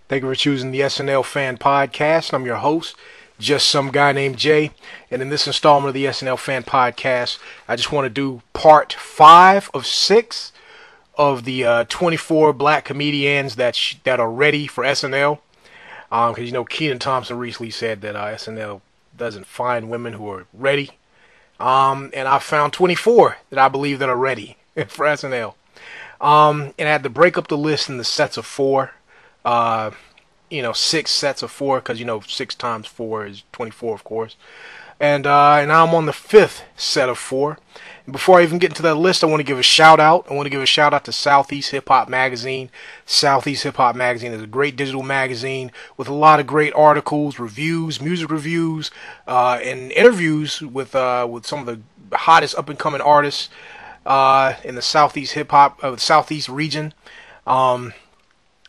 Thank you for choosing the SNL Fan Podcast. I'm your host, just some guy named Jay. And in this installment of the SNL Fan Podcast, I just want to do part 5 of 6 of the 24 black comedians that are ready for SNL. Because, Kenan Thompson recently said that SNL doesn't find women who are ready. And I found 24 that I believe that are ready for SNL. And I had to break up the list in the sets of 4. 6 sets of 4, because 6 times 4 is 24, of course. And now I'm on the 5th set of 4. And before I even get into that list, I want to give a shout out. I want to give a shout out to Southeast Hip Hop Magazine. Southeast Hip Hop Magazine is a great digital magazine with a lot of great articles, reviews, music reviews, and interviews with some of the hottest up and coming artists in the Southeast hip hop, Southeast region.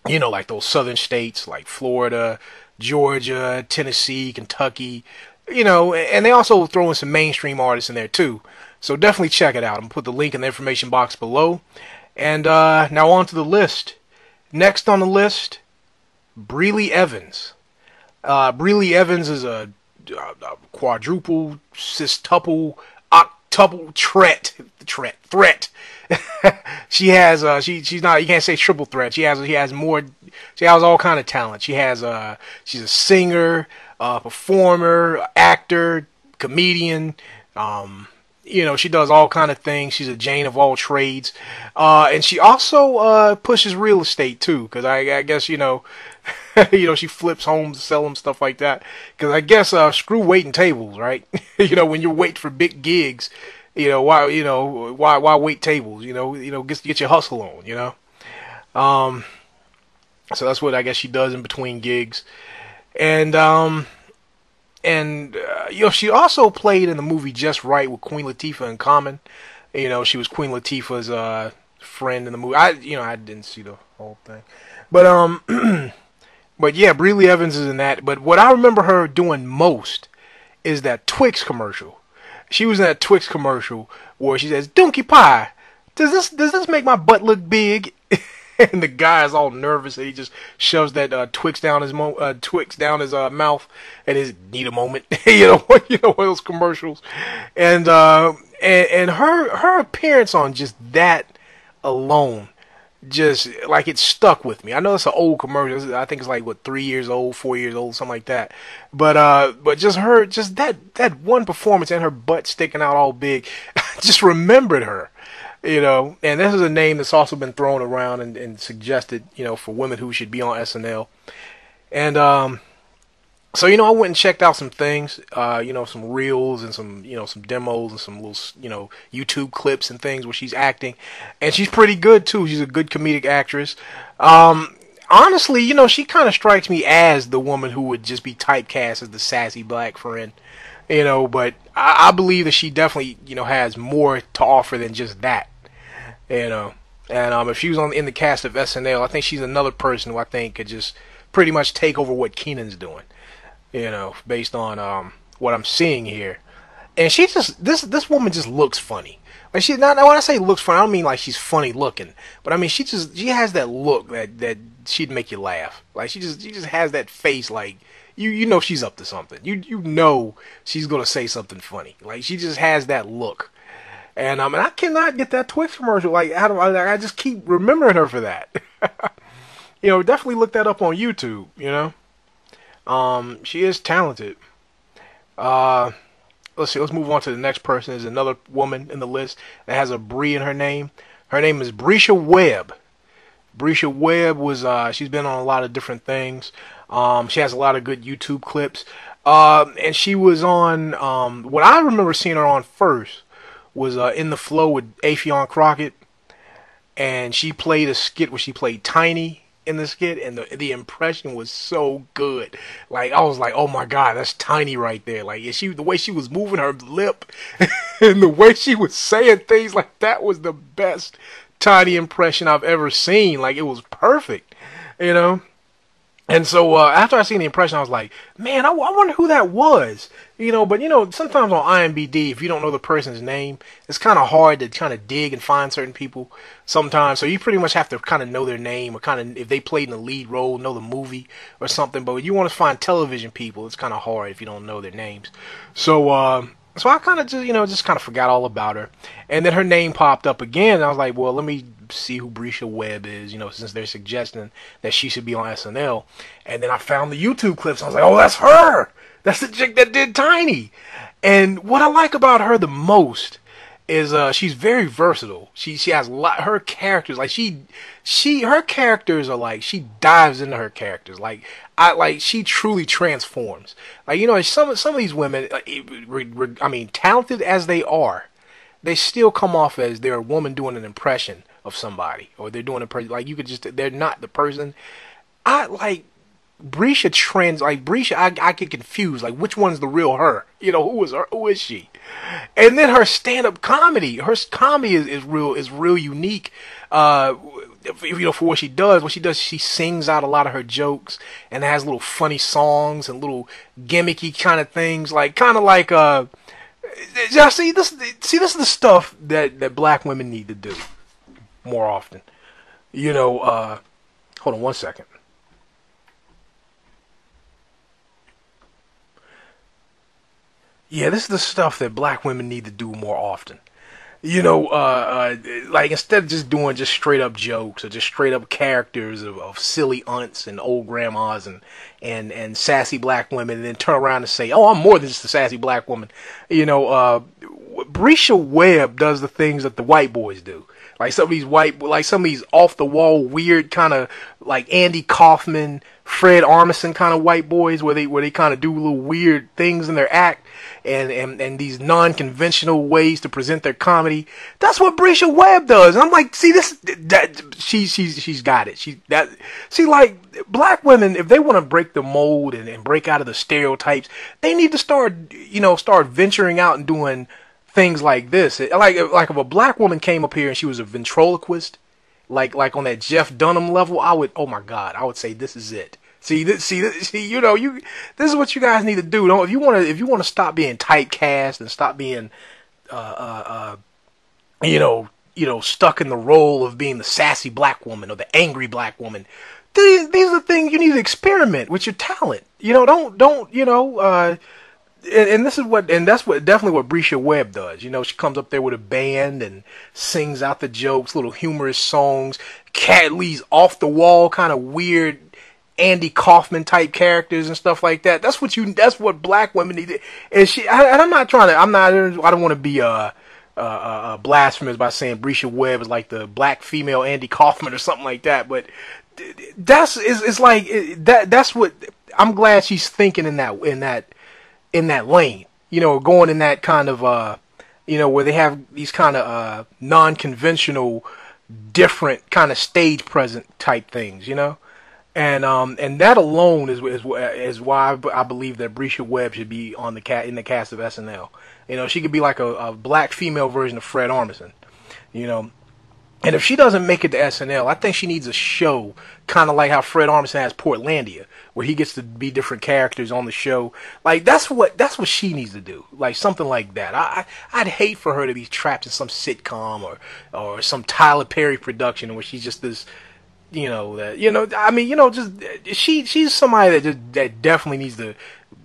Like those southern states like Florida, Georgia, Tennessee, Kentucky, and they also throw in some mainstream artists in there too. So definitely check it out. I'm going to put the link in the information box below. And now on to the list. Next on the list, Brely Evans. Brely Evans is a quadruple, sextuple, octuple threat. She has she's not, you can't say triple threat. She has all kind of talent. She's a singer, performer, actor, comedian. She does all kind of things. She's a Jane of all trades. And she also pushes real estate too, because I guess she flips homes, sell them, stuff like that. Because I guess screw waiting tables, right? When you're waiting for big gigs, why wait tables? Get your hustle on. So that's what I guess she does in between gigs, and she also played in the movie Just Right with Queen Latifah and Common. She was Queen Latifah's friend in the movie. I didn't see the whole thing, but but yeah, Brely Evans is in that. But what I remember her doing most is that Twixx commercial. She was in that Twixx commercial where she says, "Donkey pie, does this make my butt look big?" And the guy is all nervous, and he just shoves that Twixx down his mouth, and his need a moment, one of those commercials, and her appearance on just that alone, just like it stuck with me. I know it's an old commercial. I think it's like 3 years old, 4 years old, something like that. But just that one performance and her butt sticking out all big, I just remembered her. And this is a name that's also been thrown around and suggested, for women who should be on SNL. And so I went and checked out some things, some reels and some demos and some little, YouTube clips and things where she's acting, and she's pretty good too. She's a good comedic actress. Honestly, she kind of strikes me as the woman who would just be typecast as the sassy black friend. But I believe that she definitely, has more to offer than just that. And if she was in the cast of SNL, I think she's another person who I think could just pretty much take over what Kenan's doing. Based on what I'm seeing here. And she just this woman just looks funny. Like, she not, when I say looks funny, I don't mean like she's funny looking, but I mean she has that look that she'd make you laugh. Like she just has that face, like she's up to something. You know she's gonna say something funny. Like she just has that look. And I cannot get that Twixx commercial. Like I just keep remembering her for that. Definitely look that up on YouTube. She is talented. Let's see. Let's move on to the next person. There's another woman in the list that has a Bree in her name. Her name is Bresha Webb. Bresha Webb was she's been on a lot of different things. She has a lot of good YouTube clips. And she was on what I remember seeing her on first was In the Flow with Affion Crockett, and she played a skit where she played Tiny in the skit, and the impression was so good. Like I was like, oh my god, that's Tiny right there. Like the way she was moving her lip and the way she was saying things, like that was the best Tiny impression I've ever seen. Like it was perfect, And so after I seen the impression, I was like, man, I wonder who that was. But sometimes on IMDb, if you don't know the person's name, it's kind of hard to kind of dig and find certain people sometimes. So you pretty much have to kind of know their name, or kind of, if they played in the lead role, know the movie or something. But you want to find television people, it's kind of hard if you don't know their names. So I kind of just kind of forgot all about her. And then her name popped up again, and I was like, well, let me see who Bresha Webb is, since they're suggesting that she should be on SNL. And then I found the YouTube clips, and I was like, oh, that's her! That's the chick that did Tiny! And what I like about her the most is she's very versatile. She has her characters, like her characters are like, she dives into her characters. She truly transforms. Some of these women, talented as they are, they still come off as they're a woman doing an impression of somebody, or they're doing a person, they're not the person. Bresha, I get confused, like, which one's the real her? Who is she? And then her stand-up comedy, is real unique. For what she does, she sings out a lot of her jokes, and has little funny songs and little gimmicky kind of things, this is the stuff that black women need to do more often. Hold on one second. Yeah, this is the stuff that black women need to do more often. Instead of just doing just straight up jokes, or just straight up characters of silly aunts and old grandmas and sassy black women, and then turn around and say, oh, I'm more than just a sassy black woman. Bresha Webb does the things that the white boys do. Some of these off the wall weird kind of like Andy Kaufman, Fred Armisen kind of white boys, where they kind of do little weird things in their act, and these non-conventional ways to present their comedy. That's what Bresha Webb does. And I'm like, see, she's got it. Black women, if they want to break the mold and break out of the stereotypes, they need to start venturing out and doing things like this. Like if a black woman came up here and she was a ventriloquist, like on that Jeff Dunham level, I would say this is it. This is what you guys need to do. If you want to stop being typecast and stop being stuck in the role of being the sassy black woman or the angry black woman, these are the things you need to experiment with your talent. And that's definitely what Bresha Webb does. She comes up there with a band and sings out the jokes, little humorous songs, these off the wall kind of weird Andy Kaufman type characters and stuff like that. That's what black women need. And I don't want to be blasphemous by saying Bresha Webb is like the black female Andy Kaufman or something like that, but that's what I'm glad she's thinking in that lane, going in that kind of, where they have these kind of non-conventional, different kind of stage present type things, and that alone is why I believe that Bresha Webb should be in the cast of SNL. She could be like a black female version of Fred Armisen, And if she doesn't make it to SNL, I think she needs a show, kind of like how Fred Armisen has Portlandia, where he gets to be different characters on the show. That's what she needs to do, something like that. I'd hate for her to be trapped in some sitcom or some Tyler Perry production where she's just this, she's somebody that definitely needs to,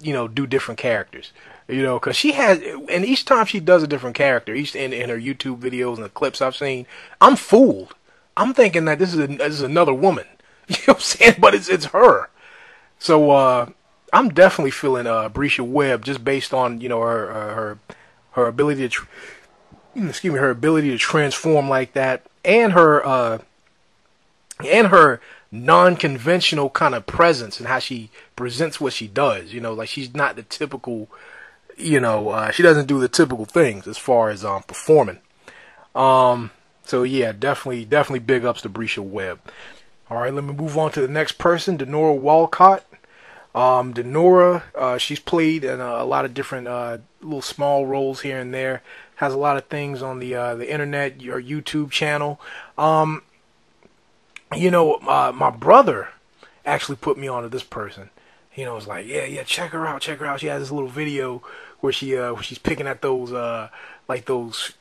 do different characters. Because she has, and each time she does a different character, in her YouTube videos and the clips I've seen, I'm fooled. I'm thinking that this is another woman. You know what I'm saying? But it's her. So I'm definitely feeling Bresha Webb just based on her ability to her ability to transform like that, and her non-conventional kind of presence and how she presents what she does. She's not the typical. She doesn't do the typical things as far as performing. So yeah, definitely big ups to Bresha Webb. All right, let me move on to the next person, Dinora Walcott. Dinora, she's played in a lot of different little small roles here and there. Has a lot of things on the internet, your YouTube channel. My brother actually put me onto this person. You know, it's like, yeah, check her out, check her out. She has this little video where she's picking at those like those,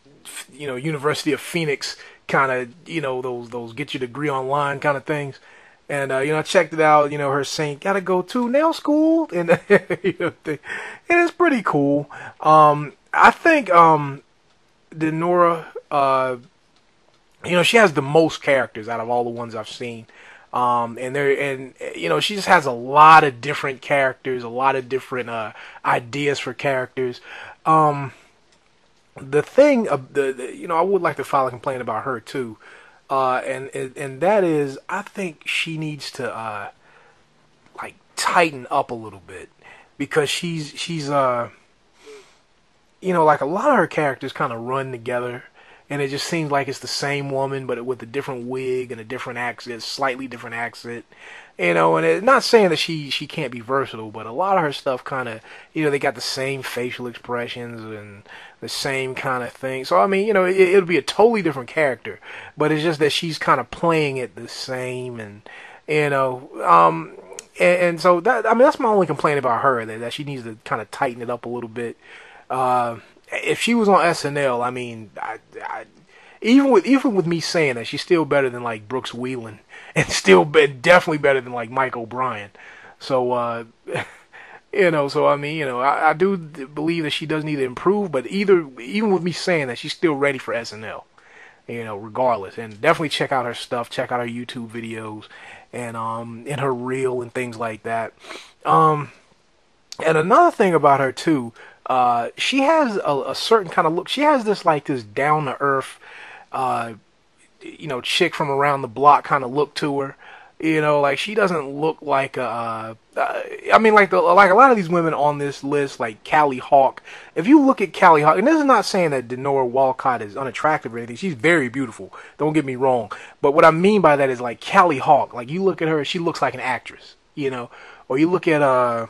you know, University of Phoenix kind of, you know, those get your degree online kind of things. And you know, I checked it out. You know, her saying, "Gotta go to nail school," and you know, and it's pretty cool. I think Dinora, you know, she has the most characters out of all the ones I've seen. And you know, she just has a lot of different characters, a lot of different ideas for characters. The thing of the you know, I would like to file a complaint about her too, and that is, I think she needs to like tighten up a little bit, because she's you know, like a lot of her characters kind of run together. And it just seems like it's the same woman, but with a different wig and a different accent, slightly different accent. You know, and it's not saying that she can't be versatile, but a lot of her stuff kind of, you know, they got the same facial expressions and the same kind of thing. So, I mean, you know, it'll be a totally different character, but it's just that she's kind of playing it the same, and, you know, and so that, I mean, that's my only complaint about her, that she needs to kind of tighten it up a little bit. If she was on SNL, I mean, even with me saying that, she's still better than like Brooks Wheelan, and still definitely better than like Mike O'Brien. So, you know, so I mean, you know, I do believe that she does need to improve, but even with me saying that, she's still ready for SNL. You know, regardless, and definitely check out her stuff, check out her YouTube videos, and her reel and things like that. And another thing about her too. She has a certain kind of look. She has this down to earth, you know, chick from around the block kind of look to her. You know, like she doesn't look like I mean, like a lot of these women on this list, like Callie Hawk. If you look at Callie Hawk, and this is not saying that Dinora Walcott is unattractive or anything. She's very beautiful. Don't get me wrong. But what I mean by that is like Callie Hawk. Like you look at her, she looks like an actress. You know, or you look at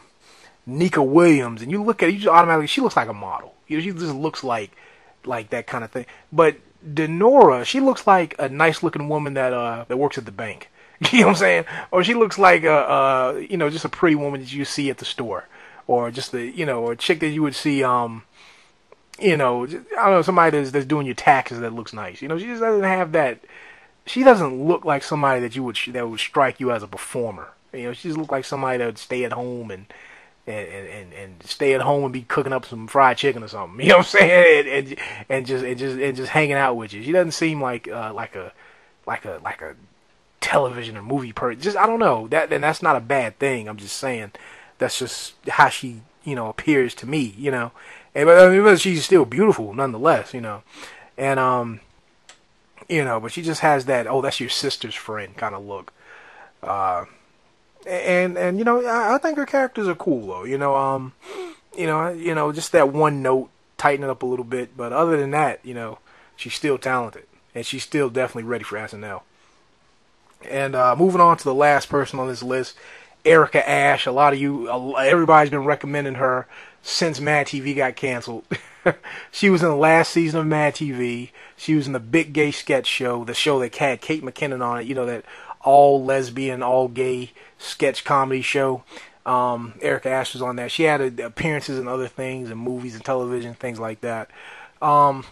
Nika Williams, and you look at it, you just automatically, she looks like a model. You know, she just looks like that kind of thing. But Dinora, she looks like a nice looking woman that works at the bank. You know what I'm saying? Or she looks like you know, just a pretty woman that you see at the store, or just you know, a chick that you would see you know, just, I don't know, somebody that's doing your taxes that looks nice. You know, she just doesn't have that. She doesn't look like somebody that would strike you as a performer. You know, she just looks like somebody that would stay at home and stay at home and be cooking up some fried chicken or something. You know what I'm saying? And just hanging out with you. She doesn't seem like a television or movie person. Just, I don't know. And that's not a bad thing. I'm just saying that's just how she, you know, appears to me, you know. But she's still beautiful nonetheless, you know. And you know, but she just has that, oh, that's your sister's friend kind of look. And you know, I think her characters are cool though. You know, just that one note, tighten it up a little bit. But other than that, you know, she's still talented, and she's still definitely ready for SNL. And moving on to the last person on this list, Erica Ash. Everybody's been recommending her since MadTV got canceled. She was in the last season of MadTV. She was in the Big Gay Sketch Show, the show that had Kate McKinnon on it. You know, that all lesbian, all gay sketch comedy show. Erica Ash was on that. She had appearances in other things, in movies and television, things like that. You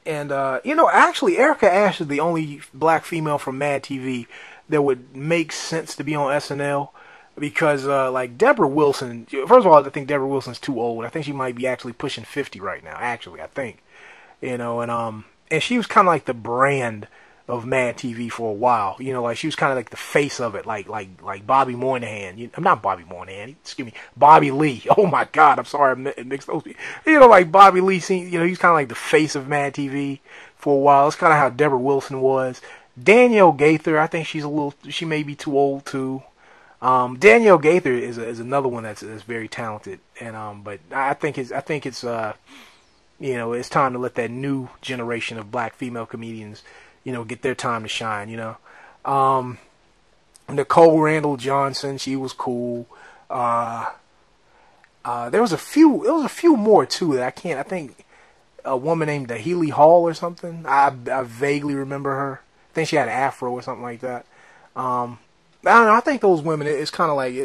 know, actually, Erica Ash is the only black female from MadTV that would make sense to be on SNL, because like Debra Wilson. First of all, I think Debra Wilson's too old. I think she might be actually pushing 50 right now. Actually, I think, you know, and she was kind of like the brand of MadTV for a while. You know, like she was kind of like the face of it, like Bobby Moynihan. I'm not Bobby Moynihan. Excuse me, Bobby Lee. Oh my God, I'm sorry, I mixed those people. You know, like Bobby Lee. You know, he's kind of like the face of MadTV for a while. It's kind of how Debra Wilson was. Danielle Gaither, I think she may be too old too. Danielle Gaither is another one that's very talented, and but I think it's you know, it's time to let that new generation of black female comedians, you know, get their time to shine, you know. Nicole Randall Johnson, she was cool. There was a few more too that I can't. I think a woman named Healy Hall or something. I vaguely remember her. I think she had an afro or something like that. I don't know. I think those women, it's kind of like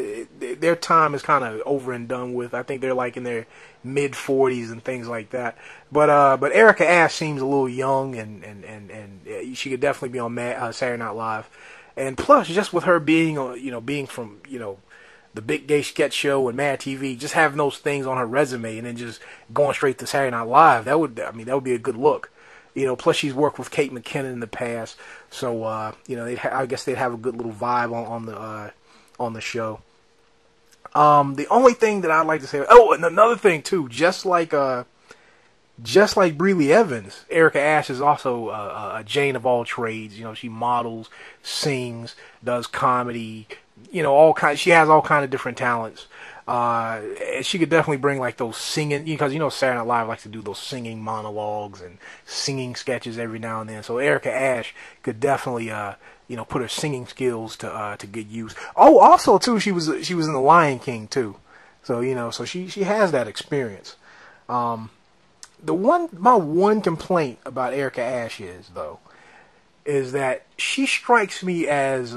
their time is kind of over and done with. I think they're like in their mid 40s and things like that. But Erica Ash seems a little young, and she could definitely be on Saturday Night Live. And plus, just with her being, being from, the Big Gay Sketch Show and MadTV, just having those things on her resume and then just going straight to Saturday Night Live, that would be a good look. Plus she's worked with Kate McKinnon in the past, so I guess they'd have a good little vibe on the show. The only thing that I'd like to say, and another thing too, just like Brely Evans, Erica Ash is also a Jane of all trades. She models, sings, does comedy, she has all kind of different talents. She could definitely bring like those singing, because Saturday Night Live likes to do those singing monologues and singing sketches every now and then. So Erica Ash could definitely put her singing skills to good use. Oh, also too, she was in The Lion King too. So so she has that experience. My one complaint about Erica Ash is that she strikes me as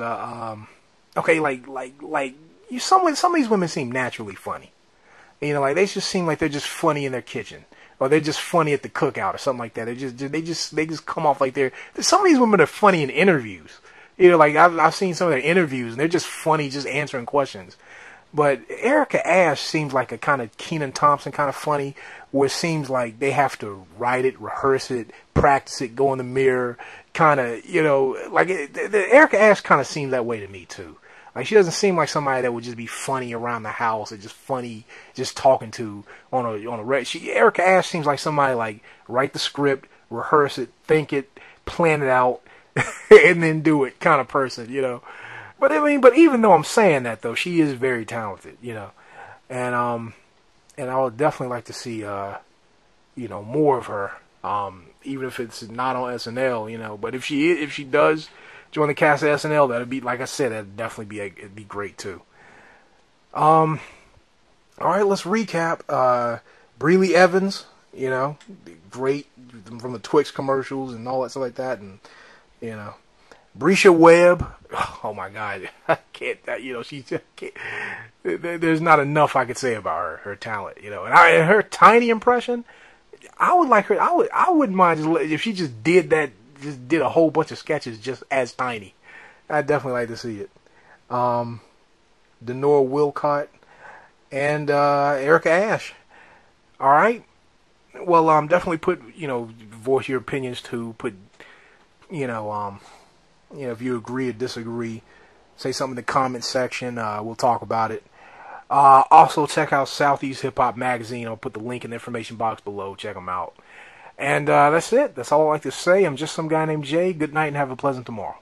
some of these women seem naturally funny. They just seem like they're just funny in their kitchen, or they're just funny at the cookout or something like that. They just come off like some of these women are funny in interviews. I've seen some of their interviews and they're just funny, just answering questions. But Erica Ash seems like a kind of Kenan Thompson kind of funny, where it seems like they have to write it, rehearse it, practice it, go in the mirror, kind of, Erica Ash kind of seems that way to me too. Like, she doesn't seem like somebody that would just be funny around the house or just funny just talking to on a Erica Ash seems like somebody like write the script, rehearse it, think it, plan it out, and then do it kind of person, But even though I'm saying that though, she is very talented, and I would definitely like to see more of her, even if it's not on SNL, But if she does join the cast of SNL, that'd be, like I said, that'd definitely it'd be great too. All right, let's recap. Brely Evans, great from the Twixx commercials and all that stuff like that, and Bresha Webb. Oh my God, I can't. She just can't. There's not enough I could say about her talent. And her tiny impression, I would like her. I wouldn't mind if she just did that. Just did a whole bunch of sketches just as tiny. I'd definitely like to see it. Dinora Walcott and Erica Ash. All right. Well, definitely put voice your opinions too. Put if you agree or disagree, say something in the comment section. We'll talk about it. Also check out Southeast Hip Hop Magazine. I'll put the link in the information box below. Check them out. And that's it. That's all I like to say. I'm just some guy named Jay. Good night and have a pleasant tomorrow.